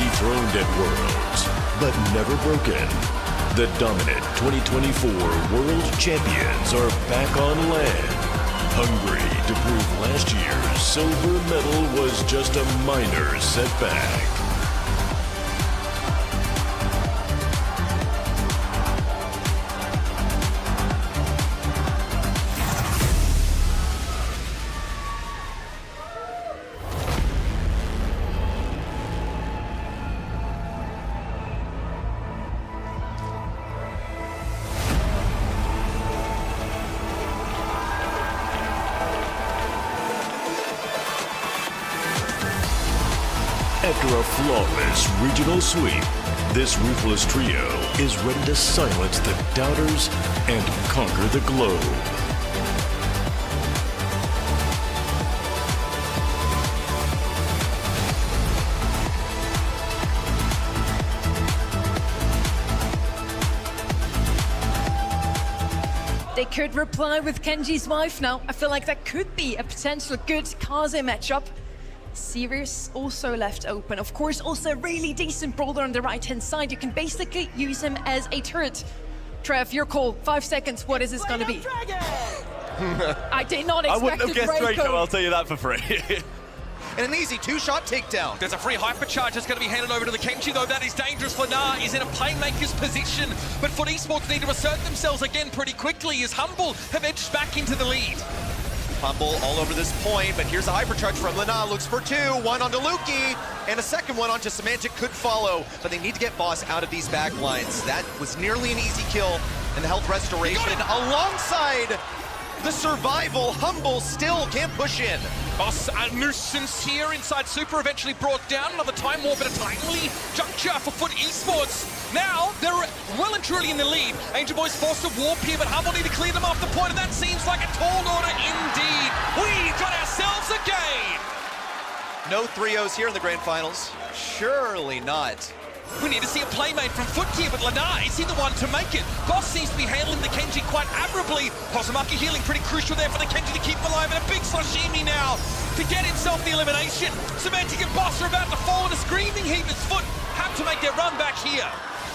dethroned at Worlds, but never broken. The dominant 2024 World Champions are back on land, hungry to prove last year's silver medal was just a minor setback. After a flawless regional sweep, this ruthless trio is ready to silence the doubters and conquer the globe. They could reply with Kenji's wife now. I feel like that could be a potential good Kaze matchup. Series also left open. Of course, also a really decent brawler on the right-hand side. You can basically use him as a turret. Trev, your call. 5 seconds. What is this going to be? I did not expect I wouldn't have guessed Draco, I'll tell you that for free. And an easy two-shot takedown. There's a free hypercharge that's going to be handed over to the Kenji, though. That is dangerous. Lenar is in a playmaker's position, but FUT Esports need to assert themselves again pretty quickly as Humble have edged back into the lead. Humble all over this point, but here's a hypercharge from Lena. Looks for two, one onto Luki, and a second one onto Semantic could follow, but they need to get Boss out of these back lines. That was nearly an easy kill, and the health restoration alongside the survival. Humble still can't push in. Boss, a nuisance here inside Super, eventually brought down. Another time war, but a timely juncture for FUT Esports. Now, they're well and truly in the lead. Angel Boys forced a warp here, but Humble need to clear them off the point, and that seems like a tall order indeed. We got ourselves a game! No 3-0s here in the grand finals. Surely not. We need to see a playmate from FUT here, but Lenar, is he the one to make it? Boss seems to be handling the Kenji quite admirably. Hosumaki healing pretty crucial there for the Kenji to keep alive, and a big sashimi now to get himself the elimination. Semantic and Boss are about to fall in a screaming heap as FUT have to make their run back here.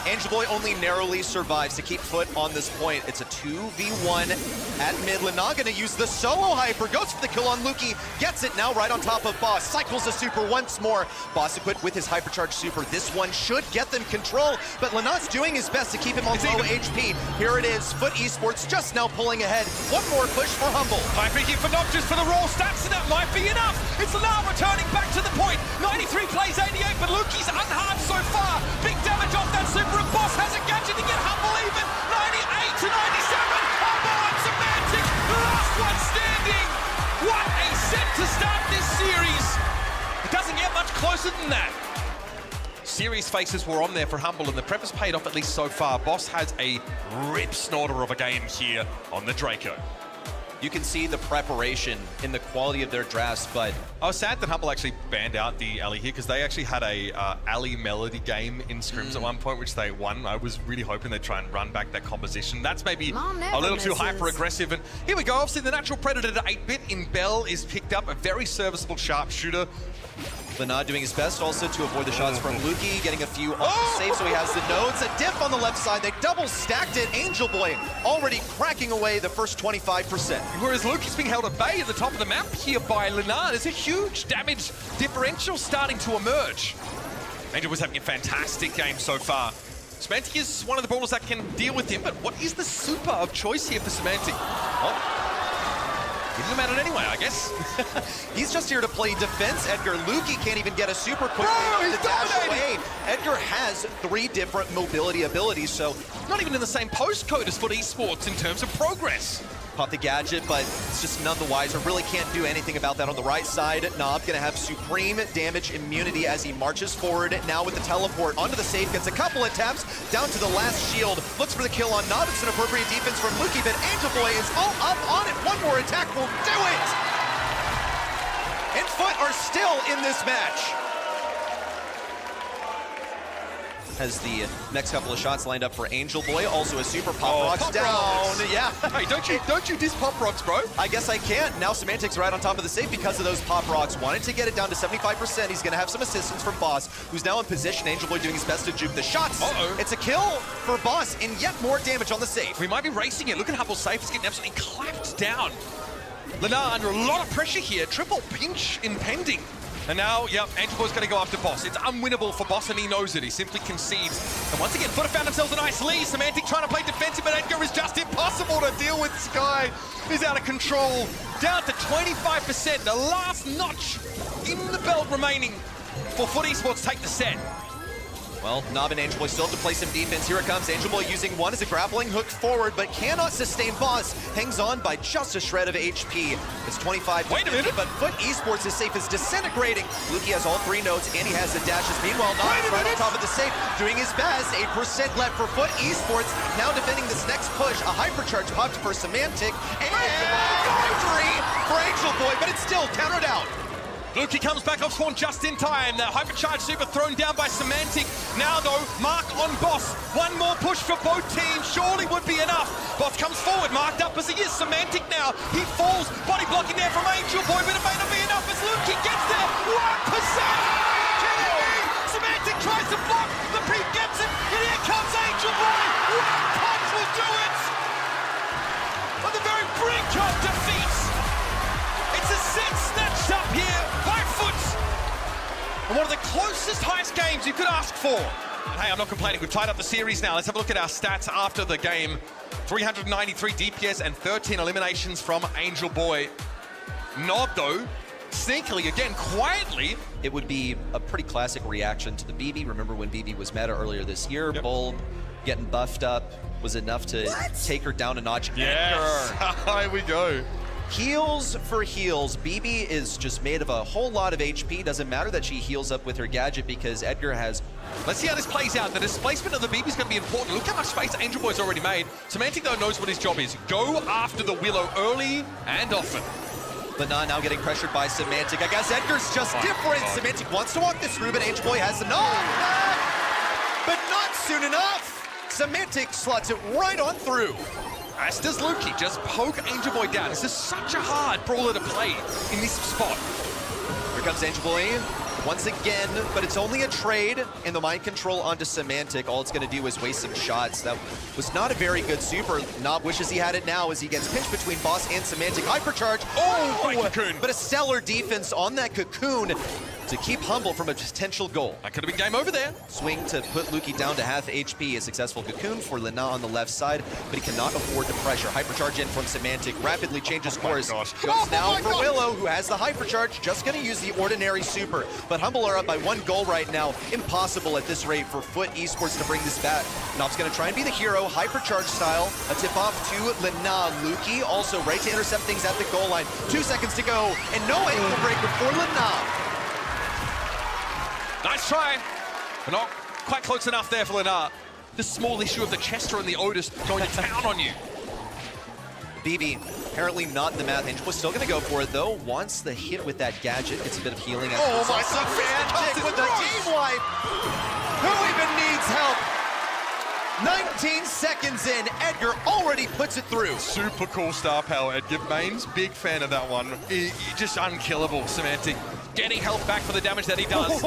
Angel Boy only narrowly survives to keep FUT on this point. It's a 2v1 at mid. Lena gonna use the solo hyper, goes for the kill on Luki, gets it now right on top of Boss, cycles the super once more. Boss equipped with his hypercharge super. This one should get them control, but Lena's doing his best to keep him on low HP. Here it is, FUT Esports just now pulling ahead. One more push for Humble. Hyper here for Noctis for the raw stats, and that might be enough. It's Lenar returning back to the point. 93 plays 88, but Luki's unharmed so far. Big damage off that super. And Boss has a gadget to get Humble even. 98 to 97. Humble and Semantic, the last one standing. What a set to start this series. It doesn't get much closer than that. Serious faces were on there for Humble, and the prep has paid off at least so far. Boss has a rip snorter of a game here on the Draco. You can see the preparation in the quality of their drafts, but I was sad that Humble actually banned out the alley here because they actually had a alley melody game in scrims at one point, which they won. I was really hoping they'd try and run back that composition. That's maybe a little too hyper-aggressive. And here we go. Obviously, the natural predator to 8-bit in Bell is picked up. A very serviceable sharpshooter. Lena doing his best also to avoid the shots from Luki, getting a few off the save, so he has the nodes. A dip on the left side, they double stacked it. Angel Boy already cracking away the first 25%. Whereas Luki's being held at bay at the top of the map here by Lena. There's a huge damage differential starting to emerge. Angel was having a fantastic game so far. Semantic is one of the brawlers that can deal with him, but what is the super of choice here for Semantic? Oh. Give him at it anyway, I guess. He's just here to play defense, Edgar. Luki can't even get a super quick to dash away. Edgar has 3 different mobility abilities, so not even in the same postcode as FUT Esports in terms of progress. Pop the gadget, but it's just none the wiser. Really can't do anything about that on the right side. Nob gonna have supreme damage immunity as he marches forward. Now with the teleport onto the safe, gets a couple of taps down to the last shield. Looks for the kill on Nob. It's an appropriate defense from Luki, but Angel Boy is all up on it. One more attack will do it! And FUT are still in this match. has the next couple of shots lined up for Angel Boy. Also a super Pop Rocks Pop down. Rocks. Yeah. Hey, don't you diss Pop Rocks, bro? I guess I can't. Now Semantic's right on top of the safe because of those Pop Rocks. Wanted to get it down to 75%. He's going to have some assistance from Boss, who's now in position. Angel Boy doing his best to juke the shots. It's a kill for Boss, and yet more damage on the safe. We might be racing it. Look at Hubble's safe. It's getting absolutely clapped down. Lenar under a lot of pressure here. Triple pinch impending. And now, yep, Angel Boy's going to go after Boss. It's unwinnable for Boss, and he knows it. He simply concedes. And once again, FUT have found themselves a nice lead. Semantic trying to play defensive, but Edgar is just impossible to deal with. Sky is out of control. Down to 25%. The last notch in the belt remaining for FUT Esports take the set. Well, Nob and Angel Boy still have to play some defense. Here it comes. Angel Boy using one as a grappling hook forward, but cannot sustain Boss. Hangs on by just a shred of HP. It's 25. Wait a minute. But FUT Esports' safe is disintegrating. Luki has all 3 notes, and he has the dashes. Meanwhile, Nob is right on top of the safe, doing his best. 8% left for FUT Esports. Now defending this next push. A hypercharge popped for Semantic. And victory for Angel Boy, but it's still countered out. Luki comes back off spawn just in time. The hypercharge super thrown down by Semantic. Now though, Mark on Boss. One more push for both teams surely would be enough. Boss comes forward, marked up as he is. Semantic now, he falls. Body blocking there from Angel Boy, but it may not be enough as Luki gets there. 1%! Semantic tries to block, the peak gets it, and here comes Angel Boy. One punch will do it! On the very brink of defeat. It's a set snatched up here by FUT. And one of the closest heist games you could ask for. And hey, I'm not complaining. We've tied up the series now. Let's have a look at our stats after the game. 393 DPS and 13 eliminations from Angel Boy. Nob, though, sneakily, again, quietly. It would be a pretty classic reaction to the BB. Remember when BB was meta earlier this year? Yep. Bulb getting buffed up was enough to take her down a notch. Yes, here we go. Heals for heals. BB is just made of a whole lot of HP. Doesn't matter that she heals up with her gadget because Edgar has... Let's see how this plays out. The displacement of the BB is going to be important. Look how much space Angel Boy's already made. Semantic, though, knows what his job is. Go after the Willow early and often. Lana now getting pressured by Semantic. I guess Edgar's just different. Semantic wants to walk this through, but Angel Boy has the knockback. But not soon enough. Semantic slots it right on through. As does Luki, just poke Angel Boy down. This is such a hard brawler to play in this spot. Here comes Angel Boy once again, but it's only a trade in the mind control onto Semantic. All it's going to do is waste some shots. That was not a very good super. Nob wishes he had it now as he gets pinched between Boss and Semantic. Hypercharge. Oh, Cocoon. But a stellar defense on that Cocoon to keep Humble from a potential goal. That could have been game over there. Swing to put Luki down to half HP. A successful Cocoon for Lena on the left side, but he cannot afford to pressure. Hypercharge in from Semantic. Rapidly changes course. gosh. Goes now for Willow, who has the Hypercharge. Just going to use the ordinary super. But Humble are up by 1 goal right now. Impossible at this rate for FUT Esports to bring this back. Nob's going to try and be the hero, Hypercharge style. A tip off to Lena. Luki also right to intercept things at the goal line. 2 seconds to go, and no ankle breaker for Lena. Nice try, but not quite close enough there for Lenar. The small issue of the Chester and the Otis going to town on you. BB, apparently not in the math. Angel was still going to go for it, though. Wants the hit with that gadget. Gets a bit of healing. Oh my Semantic with the team wipe. Who even needs help? 19 seconds in, Edgar already puts it through. Super cool star power, Edgar. Mains, big fan of that one. Just unkillable, Semantic. Getting health back for the damage that he does.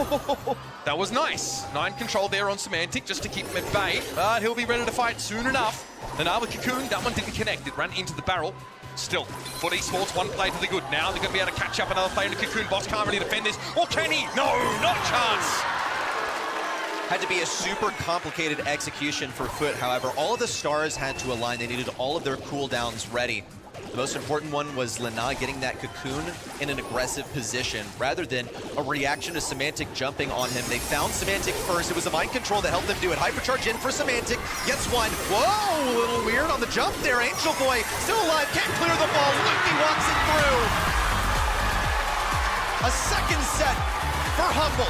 That was nice. 9 control there on Semantic just to keep him at bay. But he'll be ready to fight soon enough. And now with Cocoon, that one didn't connect. It ran into the barrel. Still, FUT Esports, one play to the good. Now they're going to be able to catch up another player to Cocoon. Boss can't really defend this. Or can he? No, not a chance. Had to be a super complicated execution for FUT. However, all of the stars had to align. They needed all of their cooldowns ready. The most important one was Lena getting that Cocoon in an aggressive position rather than a reaction to Semantic jumping on him. They found Semantic first. It was a mind control that helped them do it. Hypercharge in for Semantic. Gets one. Whoa, a little weird on the jump there. Angel Boy still alive. Can't clear the ball. Luki walks it through. A second set for Humble.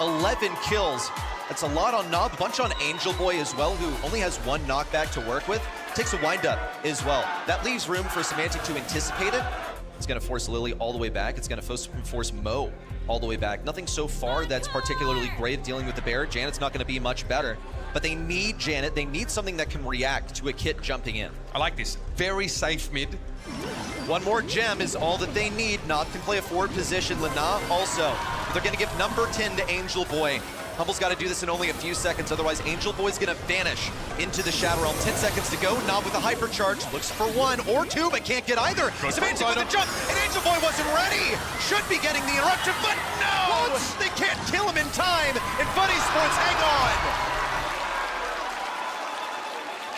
11 kills. That's a lot on Nob, a bunch on Angel Boy as well, who only has 1 knockback to work with. Takes a windup as well. That leaves room for Semantic to anticipate it. It's going to force Lily all the way back. It's going to force Mo all the way back. Nothing so far that's particularly great dealing with the bear. Janet's not going to be much better. But they need Janet. They need something that can react to a kit jumping in. I like this. Very safe mid. One more gem is all that they need. Not can play a forward position. Lina also. They're going to give number 10 to Angel Boy. Humble's got to do this in only a few seconds, otherwise Angel Boy's going to vanish into the Shadow Realm. 10 seconds to go. Knob with a hypercharge. Looks for one or two, but can't get either. Semantic with a jump, and Angel Boy wasn't ready. Should be getting the interruption, but no! They can't kill him in time, and FUT Esports hang on.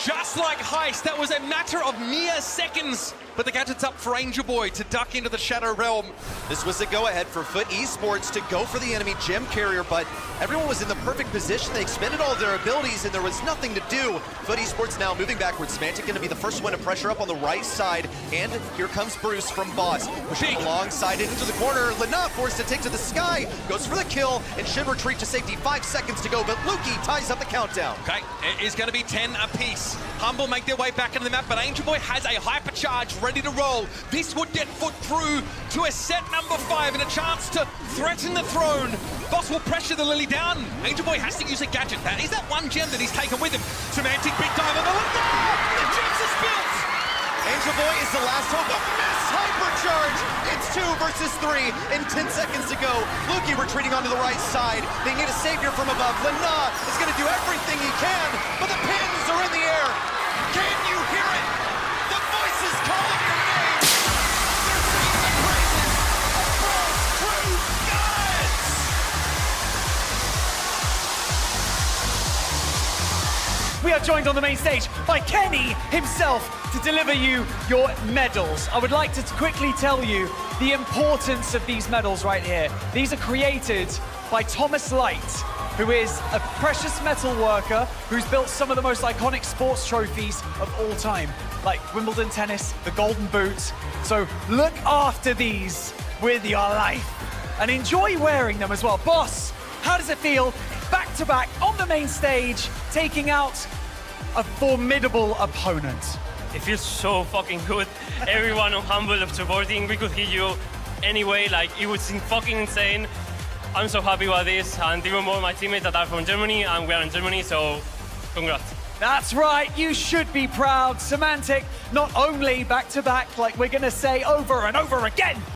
Just like Heist, that was a matter of mere seconds. But the gadget's up for Angel Boy to duck into the Shadow Realm. This was a go-ahead for FUT Esports to go for the enemy gem carrier, but everyone was in the perfect position. They expended all of their abilities, and there was nothing to do. FUT Esports now moving backwards. Semantic going to be the first one to pressure up on the right side, and here comes Bruce from Boss. Pushing alongside it into the corner. Lina forced to take to the sky, goes for the kill, and should retreat to safety. 5 seconds to go, but Lukey ties up the countdown. Okay, it is going to be 10 apiece. Humble make their way back into the map, but Angel Boy has a hypercharge ready to roll. This would get FUT through to a set number 5 and a chance to threaten the throne. Boss will pressure the Lily down. Angel Boy has to use a gadget. That is that one gem that he's taken with him. Semantic big dive on the left. No! The gems are spilt! Angel Boy is the last hope of miss hypercharge. It's 2 versus 3 in 10 seconds to go. Lukey retreating onto the right side. They need a savior from above. Lina is going to do everything he can, but the pins are in the air. Can you hear it? The voices calling your name. They're singing the praises of Brawl's true gods. We are joined on the main stage by Kenny himself to deliver you your medals. I would like to quickly tell you the importance of these medals right here. These are created by Thomas Light, who is a precious metal worker who's built some of the most iconic sports trophies of all time, like Wimbledon tennis, the Golden Boot. So look after these with your life and enjoy wearing them as well. Boss, how does it feel back to back on the main stage, taking out a formidable opponent? It feels so fucking good. Everyone on Humble of supporting, we could hit you anyway, like it was fucking insane. I'm so happy about this, and even more my teammates that are from Germany, and we are in Germany, so congrats. That's right, you should be proud. Semantic, not only back to back, like we're gonna say over and over again,